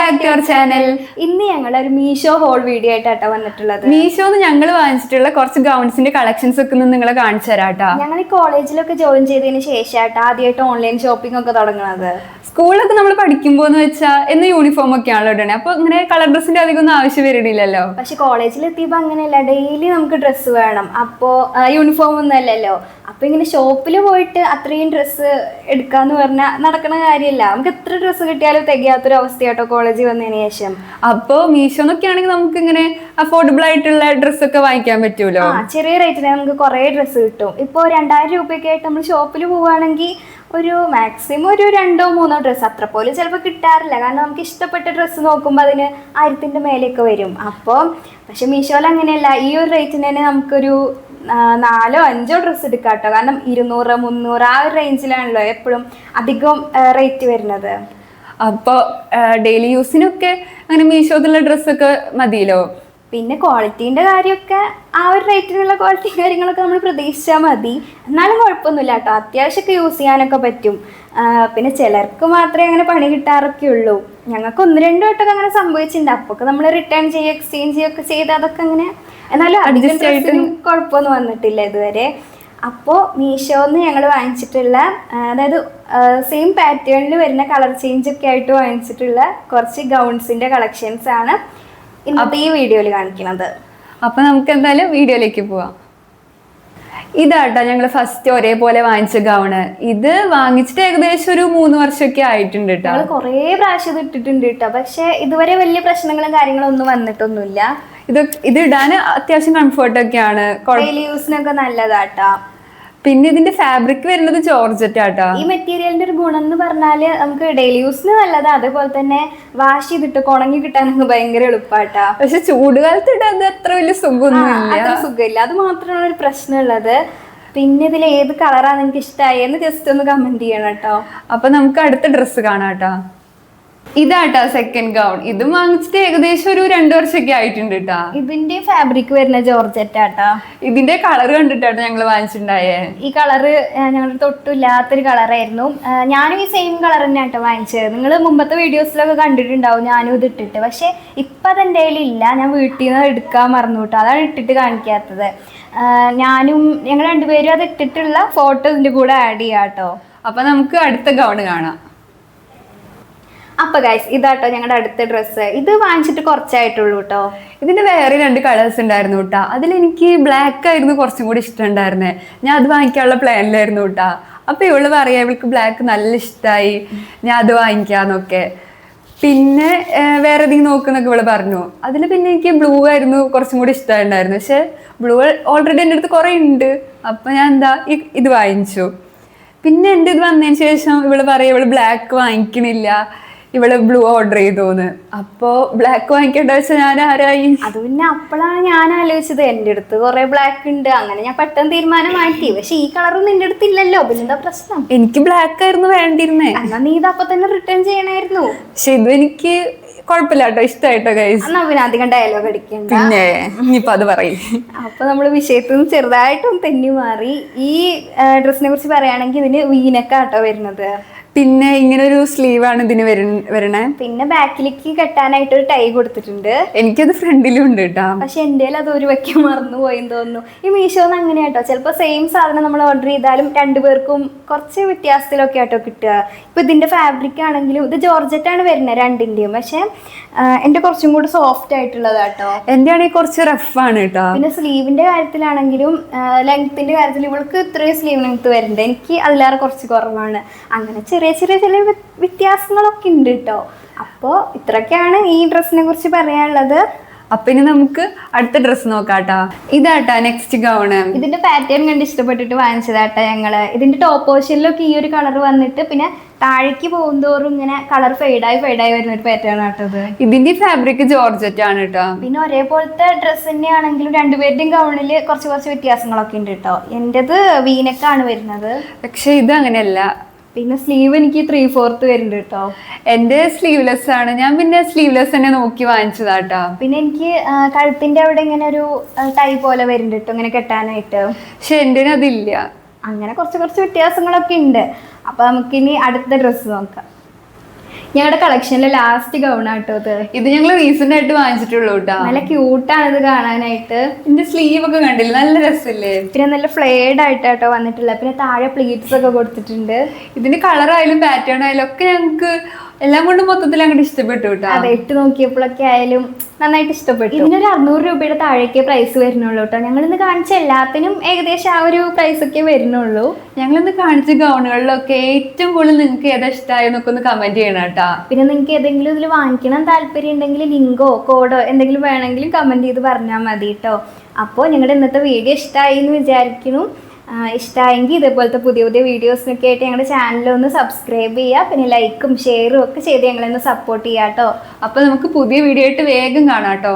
Back to our channel. ഇന്ന് ഞങ്ങൾ ഒരു മീഷോ ഹോൾ വീഡിയോ ആയിട്ടാണ് വന്നിട്ടുള്ളത്. മീഷോന്ന് ഞങ്ങൾ വാങ്ങിച്ചിട്ടുള്ള കുറച്ച് ഗൗൺസിന്റെ കളക്ഷൻസ് ഒക്കെ നിങ്ങളെ കാണിച്ചു തരാട്ടാ. ഞങ്ങൾ ഈ കോളേജിലൊക്കെ ജോയിൻ ചെയ്തതിന് ശേഷമായിട്ട് ആദ്യമായിട്ട് ഓൺലൈൻ ഷോപ്പിംഗ് ഒക്കെ തുടങ്ങുന്നത്. സ്കൂളിലൊക്കെ നമ്മൾ പഠിക്കുമ്പോന്ന് വെച്ചാൽ എന്ന് യൂണിഫോം ഒക്കെ ആണല്ലോ ഇടണേ, അപ്പൊ ഇങ്ങനെ കളർ ഡ്രസ്സിന്റെ അധികം ഒന്നും ആവശ്യം വരണില്ലല്ലോ. പക്ഷെ കോളേജിൽ എത്തിയപ്പോ അങ്ങനെയല്ല, ഡെയിലി നമുക്ക് ഡ്രസ്സ് വേണം. അപ്പോ യൂണിഫോം ഒന്നും അല്ലല്ലോ. അപ്പൊ ഇങ്ങനെ ഷോപ്പിൽ പോയിട്ട് അത്രയും ഡ്രസ്സ് എടുക്കാന്ന് പറഞ്ഞാൽ നടക്കണ കാര്യമല്ല. നമുക്ക് എത്ര ഡ്രസ്സ് കിട്ടിയാലും തികയാത്തൊരു അവസ്ഥയാട്ടോ കോളേജിൽ വന്നതിന് ശേഷം. അപ്പൊ മീഷോന്നൊക്കെ ആണെങ്കിൽ നമുക്ക് ഇങ്ങനെ അഫോർഡബിൾ ആയിട്ടുള്ള ഡ്രസ്സൊക്കെ വാങ്ങിക്കാൻ പറ്റുമല്ലോ. ചെറിയ റേറ്റിന് നമുക്ക് കുറെ ഡ്രസ്സ് കിട്ടും. ഇപ്പൊ 2000 രൂപയൊക്കെ ആയിട്ട് നമ്മൾ ഷോപ്പിൽ പോവുകയാണെങ്കിൽ ഒരു മാക്സിമം ഒരു 2-3 ഡ്രസ്സ്, അത്ര പോലും ചിലപ്പോൾ കിട്ടാറില്ല. കാരണം നമുക്ക് ഇഷ്ടപ്പെട്ട ഡ്രസ്സ് നോക്കുമ്പോൾ അതിന് 1000ന്റെ മേലേക്ക് വരും. അപ്പോൾ പക്ഷെ മീഷോയിൽ അങ്ങനെയല്ല, ഈ ഒരു റേറ്റിന് തന്നെ നമുക്കൊരു 4-5 ഡ്രസ്സ് എടുക്കാം കേട്ടോ. കാരണം 200-300 ആ ഒരു റേഞ്ചിലാണല്ലോ എപ്പോഴും അധികം റേറ്റ് വരുന്നത്. അപ്പോൾ ഡെയിലി യൂസിനൊക്കെ അങ്ങനെ മീഷോത്തുള്ള ഡ്രസ്സൊക്കെ മതിയല്ലോ. പിന്നെ ക്വാളിറ്റീൻ്റെ കാര്യമൊക്കെ ആ ഒരു റേറ്റിനുള്ള ക്വാളിറ്റി കാര്യങ്ങളൊക്കെ നമ്മൾ പ്രതീക്ഷിച്ചാൽ മതി. എന്നാലും കുഴപ്പമൊന്നുമില്ല കേട്ടോ, അത്യാവശ്യമൊക്കെ യൂസ് ചെയ്യാനൊക്കെ പറ്റും. പിന്നെ ചിലർക്ക് മാത്രമേ അങ്ങനെ പണി കിട്ടാറൊക്കെ ഉള്ളൂ. ഞങ്ങൾക്ക് 1-2 വട്ടമൊക്കെ അങ്ങനെ സംഭവിച്ചിട്ടുണ്ട്. അപ്പോൾ നമ്മൾ റിട്ടേൺ ചെയ്യുക, എക്സ്ചേഞ്ച് ചെയ്യുകയൊക്കെ ചെയ്ത് അതൊക്കെ അങ്ങനെ, എന്നാലും അധികം കുഴപ്പമൊന്നും വന്നിട്ടില്ല ഇതുവരെ. അപ്പോൾ മീഷോന്ന് ഞങ്ങൾ വാങ്ങിച്ചിട്ടുള്ള, അതായത് സെയിം പാറ്റേണിൽ വരുന്ന കളർ ചേഞ്ച് ഒക്കെ ആയിട്ട് വാങ്ങിച്ചിട്ടുള്ള കുറച്ച് ഗൗൺസിൻ്റെ കളക്ഷൻസ് ആണ് ഇന്നത്തെ ഈ വീഡിയോയിൽ കാണിക്കുന്നത്. അപ്പൊ നമുക്ക് എന്തായാലും വീഡിയോയിലേക്ക് പോവാം. ഇതാട്ടോ ഞങ്ങൾ ഫസ്റ്റ് ഒരേപോലെ വാങ്ങിച്ച ഗൗണ്. ഇത് വാങ്ങിച്ചിട്ട് ഏകദേശം ഒരു 3 വർഷമൊക്കെ ആയിട്ടുണ്ട് കേട്ടോ. ഞങ്ങൾ കുറേ പ്രാവശ്യം ഇത് ഇട്ടിട്ടുണ്ട് കേട്ടോ. പക്ഷെ ഇതുവരെ വലിയ പ്രശ്നങ്ങളും കാര്യങ്ങളും ഒന്നും വന്നിട്ടൊന്നുമില്ല. ഇത് ഇടാൻ അത്യാവശ്യം കംഫർട്ടൊക്കെയാണ്, ഡെയിലി യൂസിനൊക്കെ നല്ലതാട്ടാ. പിന്നെ ഇതിന്റെ ഫാബ്രിക് വരുന്നത് ജോർജറ്റ് ആട്ടോ. ഈ മെറ്റീരിയലിന്റെ ഒരു ഗുണം എന്ന് പറഞ്ഞാല് നമുക്ക് ഡെയിലി യൂസിന് നല്ലതാ. അതേപോലെ തന്നെ വാഷ് ചെയ്തിട്ട് ഉണങ്ങി കിട്ടാനൊക്കെ ഭയങ്കര എളുപ്പാട്ടാ. പക്ഷെ ചൂടുകാലത്ത് ഇടാൻ അത്ര വലിയ സുഖമില്ല. അത് മാത്രമാണ് ഒരു പ്രശ്നമുള്ളത്. പിന്നെ ഇതിൽ ഏത് കളറാണ് നിങ്ങൾക്ക് ഇഷ്ടമായി എന്ന് ജസ്റ്റ് ഒന്ന് കമന്റ് ചെയ്യണം കേട്ടോ. അപ്പൊ നമുക്ക് അടുത്ത ഡ്രസ്സ് കാണാം കേട്ടോ. ഇതാട്ടാ സെക്കൻഡ് ഗൗൺ. ഇതും വാങ്ങിച്ചിട്ട് ഏകദേശം ഒരു 2 വർഷമൊക്കെ ആയിട്ടുണ്ട് കേട്ടാ. ഇതിന്റെ ഫാബ്രിക് വരുന്ന ജോർജറ്റ് ആട്ടാ. ഇതിന്റെ കളർ കണ്ടിട്ടാണ് ഞങ്ങൾ വാങ്ങിച്ചിട്ടുണ്ടായേ. ഈ കളറ് ഞങ്ങളുടെ തൊട്ടില്ലാത്തൊരു കളറായിരുന്നു. ഞാനും ഈ സെയിം കളർ തന്നെ ആട്ടോ വാങ്ങിച്ചത്. നിങ്ങൾ മുമ്പത്തെ വീഡിയോസിലൊക്കെ കണ്ടിട്ടുണ്ടാവും ഞാനും ഇത് ഇട്ടിട്ട്. പക്ഷെ ഇപ്പം അതെൻ്റെ കയ്യിലില്ല, ഞാൻ വീട്ടിൽ നിന്ന് എടുക്കാൻ മറന്നു കേട്ടോ. അതാണ് ഇട്ടിട്ട് കാണിക്കാത്തത്. ഞങ്ങൾ രണ്ടുപേരും അത് ഇട്ടിട്ടുള്ള ഫോട്ടോ ഇതിന്റെ കൂടെ ആഡ് ചെയ്യാം കേട്ടോ. അപ്പൊ നമുക്ക് അടുത്ത ഗൗൺ കാണാം. അപ്പൊ ഗൈസ് ഇതാട്ടോ ഞങ്ങളുടെ അടുത്ത ഡ്രസ്സ്. ഇത് വാങ്ങിച്ചിട്ട് കുറച്ചായിട്ടുള്ളൂ കേട്ടോ. ഇതിന്റെ വേറെ 2 കളേഴ്സ് ഉണ്ടായിരുന്നു കേട്ടാ. അതിലെനിക്ക് ബ്ലാക്ക് ആയിരുന്നു കുറച്ചും കൂടി ഇഷ്ടമുണ്ടായിരുന്നേ. ഞാൻ അത് വാങ്ങിക്കാനുള്ള പ്ലാനിലായിരുന്നു കേട്ടാ. അപ്പൊ ഇവള് പറയാ ഇവൾക്ക് ബ്ലാക്ക് നല്ല ഇഷ്ടമായി, ഞാൻ അത് വാങ്ങിക്കാന്നൊക്കെ. പിന്നെ വേറെ ഏതെങ്കിലും നോക്കുന്നൊക്കെ ഇവള് പറഞ്ഞു. അതിൽ പിന്നെ എനിക്ക് ബ്ലൂ ആയിരുന്നു കുറച്ചും കൂടി ഇഷ്ടമുണ്ടായിരുന്നു. പക്ഷെ ബ്ലൂ ഓൾറെഡി എൻ്റെ അടുത്ത് കുറെ ഉണ്ട്. അപ്പൊ ഞാൻ ഇത് വാങ്ങിച്ചു. പിന്നെ എൻ്റെ ഇത് വന്നതിന് ശേഷം ഇവള് പറയാ ഇവള് ബ്ലാക്ക് വാങ്ങിക്കണില്ല, ഇവള് ബ്ലൂ ഓർഡർ ചെയ്തോന്ന്. അപ്പോ ബ്ലാക്ക് വാങ്ങിക്കേണ്ട വെച്ചാൽ ഞാൻ ആരായി? അത് പിന്നെ അപ്പോഴാണ് ഞാൻ ആലോചിച്ചത്, എൻ്റെ അടുത്ത് കുറെ ബ്ലാക്ക് ഉണ്ട്. അങ്ങനെ ഞാൻ പെട്ടെന്ന് തീരുമാനം മാറ്റി. പക്ഷെ ഈ കളറൊന്നും നിന്റെ അടുത്ത് ഇല്ലല്ലോ, പിന്നെന്താ പ്രശ്നം? എനിക്ക് ബ്ലാക്ക് ആയിരുന്നു വേണ്ടിയിരുന്നേ. എന്നാ നീ ഇത് അപ്പൊ തന്നെ റിട്ടേൺ ചെയ്യണായിരുന്നു. പക്ഷെ ഇത് എനിക്ക് കുഴപ്പമില്ല കേട്ടോ, ഇഷ്ടമായിട്ടോ ഗൈസ്. എന്നാ പിന്നെ അധികം ഡയലോഗ് അടിക്കണ്ട, പിന്നെ ഇനിയിപ്പോ അത് പറയും. അപ്പൊ നമ്മള് വിഷയത്തിൽ നിന്ന് ചെറുതായിട്ടും തെന്നി മാറി. ഈ ഡ്രസ്സിനെ കുറിച്ച് പറയുകയാണെങ്കിൽ ഇതിന് വീനക്കാട്ടോ വരുന്നത്. പിന്നെ ഇങ്ങനെ ഒരു സ്ലീവാണ് ഇതിന് വരണേ. പിന്നെ ബാക്കിലേക്ക് കെട്ടാനായിട്ട് ഒരു ടൈ കൊടുത്തിട്ടുണ്ട്. എനിക്കത് ഫ്രണ്ടിലും ഉണ്ട് കേട്ടോ. പക്ഷെ എൻ്റെ അത് ഒരു വയ്ക്കാൻ മറന്നു പോയെന്ന് തോന്നുന്നു. ഈ മീഷോന്ന് അങ്ങനെ കേട്ടോ, ചിലപ്പോൾ സെയിം സാധനം നമ്മൾ ഓർഡർ ചെയ്താലും 2 പേർക്കും കുറച്ച് വ്യത്യാസത്തിലൊക്കെ ആട്ടോ കിട്ടുക. ഇപ്പൊ ഇതിന്റെ ഫാബ്രിക് ആണെങ്കിലും ഇത് ജോർജറ്റ് ആണ് വരുന്നത് 2ന്റെയും. പക്ഷെ എൻ്റെ കുറച്ചും കൂടി സോഫ്റ്റ് ആയിട്ടുള്ളതാട്ടോ. എൻ്റെ ആണെങ്കിൽ കുറച്ച് റഫാണ് കേട്ടോ. പിന്നെ സ്ലീവിന്റെ കാര്യത്തിലാണെങ്കിലും ലെങ്ത്തിന്റെ കാര്യത്തിൽ ഇവൾക്ക് ഇത്രയും സ്ലീവ് ലെങ്ത് വരുന്നുണ്ട്, എനിക്ക് അതിലേറെ കുറച്ച് കുറവാണ്. അങ്ങനെ ചെറിയ വ്യത്യാസങ്ങളൊക്കെ ഉണ്ട് കേട്ടോ. അപ്പോൾ ഇത്രയൊക്കെയാണ് ഈ ഡ്രസ്സിനെ കുറിച്ച് പറയാനുള്ളത്. അപ്പൊ ഇനി നമുക്ക് അടുത്ത ഡ്രസ്സ് നോക്കാട്ടാ. ഇതാട്ടാ നെക്സ്റ്റ് ഗൗണ്. ഇതിന്റെ പാറ്റേൺ കണ്ട് ഇഷ്ടപ്പെട്ടിട്ട് വാങ്ങിച്ചതാട്ടാ ഞങ്ങള്. ഇതിന്റെ ടോപ്പ് പോർഷനിലൊക്കെ ഈ ഒരു കളർ വന്നിട്ട് പിന്നെ താഴേക്ക് പോകുന്തോറും ഇങ്ങനെ കളർ ഫെയ്ഡായി വരുന്ന ഒരു പാറ്റേൺ ആട്ടത്. ഇതിന്റെ ഫാബ്രിക് ജോർജറ്റ് ആണ് കേട്ടോ. പിന്നെ ഒരേപോലത്തെ ഡ്രസ്സ് തന്നെ ആണെങ്കിലും 2 പേരുടെയും ഗൗണില് കുറച്ച് വ്യത്യാസങ്ങളൊക്കെ ഉണ്ട് കേട്ടോ. എന്റേത് വീനക്കാണ് വരുന്നത്, പക്ഷെ ഇത് അങ്ങനെയല്ല. പിന്നെ സ്ലീവ് എനിക്ക് 3/4 വരുന്നുണ്ട് കേട്ടോ. എന്റെ സ്ലീവ്ലെസ് ആണ്. ഞാൻ പിന്നെ സ്ലീവ്ലെസ് തന്നെ നോക്കി വാങ്ങിച്ചതാട്ടോ. പിന്നെ എനിക്ക് കഴുത്തിന്റെ അവിടെ ഇങ്ങനെ ഒരു ടൈ പോലെ വരുന്നുണ്ട് കേട്ടോ, ഇങ്ങനെ കെട്ടാനായിട്ട്. പക്ഷെ എൻ്റെ അതില്ല. അങ്ങനെ കുറച്ച് വ്യത്യാസങ്ങളൊക്കെ ഉണ്ട്. അപ്പൊ നമുക്കിനി അടുത്ത ഡ്രസ്സ് നോക്കാം. ഞങ്ങളുടെ കളക്ഷനിലെ ലാസ്റ്റ് ഗൗൺ ആട്ടോ ഇത് ഞങ്ങൾ റീസെന്റ് ആയിട്ട് വാങ്ങിച്ചിട്ടുള്ളൂ കേട്ടോ. നല്ല ക്യൂട്ടാണ് ഇത് കാണാനായിട്ട്. ഇതിന്റെ സ്ലീവ് ഒക്കെ കണ്ടില്ല, നല്ല രസമില്ലേ? പിന്നെ നല്ല ഫ്ലെയർഡ് ആയിട്ടാട്ടോ വന്നിട്ടുള്ളത്. പിന്നെ താഴെ പ്ലീറ്റ്സ് ഒക്കെ കൊടുത്തിട്ടുണ്ട്. ഇതിന്റെ കളർ ആയാലും പാറ്റേൺ ആയാലും ഒക്കെ ഞങ്ങൾക്ക് എല്ലാം കൊണ്ടും മൊത്തത്തിൽ അങ്ങോട്ട് ഇഷ്ടപ്പെട്ടു കേട്ടോ. അതെ, ഇട്ട് നോക്കിയപ്പോഴൊക്കെ ആയാലും നന്നായിട്ട് ഇഷ്ടപ്പെട്ടു. ഇതിനൊരു 600 രൂപയുടെ താഴേക്ക് പ്രൈസ് വരുന്നുള്ളൂ കേട്ടോ. ഞങ്ങളിന്ന് കാണിച്ച എല്ലാത്തിനും ഏകദേശം ആ ഒരു പ്രൈസ് ഒക്കെ വരുന്നുള്ളൂ. ഞങ്ങളിന്ന് കാണിച്ച ഗൗണുകളിലൊക്കെ ഏറ്റവും കൂടുതൽ നിങ്ങൾക്ക് ഏതാ ഇഷ്ടമായെന്നൊക്കെ ഒന്ന് കമന്റ് ചെയ്യണം കേട്ടോ. പിന്നെ നിങ്ങൾക്ക് ഏതെങ്കിലും ഇതിൽ വാങ്ങിക്കണം താല്പര്യം ഉണ്ടെങ്കിൽ ലിങ്കോ കോഡോ എന്തെങ്കിലും വേണമെങ്കിലും കമന്റ് ചെയ്ത് പറഞ്ഞാൽ മതി കേട്ടോ. അപ്പോൾ ഞങ്ങളുടെ ഇന്നത്തെ വീഡിയോ ഇഷ്ടമായി എന്ന് വിചാരിക്കുന്നു. ഇഷ്ടമായെങ്കിൽ ഇതേപോലത്തെ പുതിയ പുതിയ വീഡിയോസിനൊക്കെ ആയിട്ട് ഞങ്ങളുടെ ചാനലൊന്ന് സബ്സ്ക്രൈബ് ചെയ്യുക. പിന്നെ ലൈക്കും ഷെയറും ഒക്കെ ചെയ്ത് ഞങ്ങളൊന്ന് സപ്പോർട്ട് ചെയ്യാം കേട്ടോ. അപ്പോൾ നമുക്ക് പുതിയ വീഡിയോ ആയിട്ട് വേഗം കാണാം കേട്ടോ.